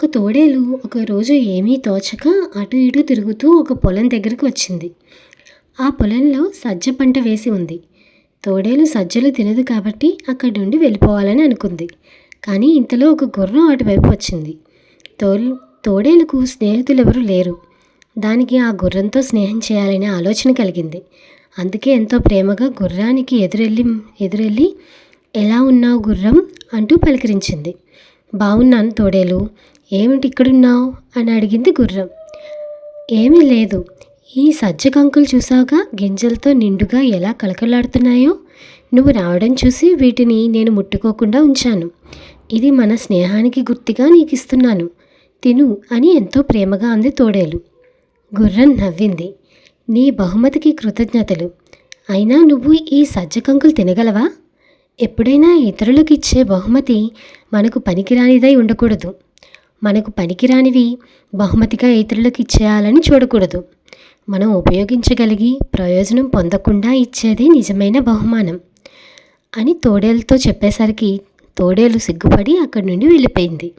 ఒక తోడేలు ఒకరోజు ఏమీ తోచక అటు ఇటు తిరుగుతూ ఒక పొలం దగ్గరికి వచ్చింది. ఆ పొలంలో సజ్జ పంట వేసి ఉంది. తోడేలు సజ్జలు తినదు కాబట్టి అక్కడి నుండి వెళ్ళిపోవాలని అనుకుంది. కానీ ఇంతలో ఒక గుర్రం అటువైపు వచ్చింది. తోడేలుకు స్నేహితులెవరూ లేరు. దానికి ఆ గుర్రంతో స్నేహం చేయాలనే ఆలోచన కలిగింది. అందుకే ఎంతో ప్రేమగా గుర్రానికి ఎదురెళ్ళి ఎలా ఉన్నావు గుర్రం అంటూ పలకరించింది. బాగున్నాను తోడేలు, ఏమిటి ఇక్కడున్నావు అని అడిగింది గుర్రం. ఏమీ లేదు, ఈ సజ్జ కంకులు చూసావుగా, గింజలతో నిండుగా ఎలా కళకళలాడుతున్నాయో. నువ్వు రావడం చూసి వీటిని నేను ముట్టుకోకుండా ఉంచాను. ఇది మన స్నేహానికి గుర్తుగా నీకు ఇస్తున్నాను, తిను అని ఎంతో ప్రేమగా అంది తోడేలు. గుర్రం నవ్వింది. నీ బహుమతికి కృతజ్ఞతలు. అయినా నువ్వు ఈ సజ్జ కంకులు తినగలవా? ఎప్పుడైనా ఇతరులకు ఇచ్చే బహుమతి మనకు పనికిరానిదై ఉండకూడదు. మనకు పనికిరానివి బహుమతిగా ఇతరులకు ఇచ్చేయాలని చూడకూడదు. మనం ఉపయోగించగలిగి ప్రయోజనం పొందకుండా ఇచ్చేదే నిజమైన బహుమానం అని తోడేలుతో చెప్పేసరికి తోడేలు సిగ్గుపడి అక్కడి నుండి వెళ్ళిపోయింది.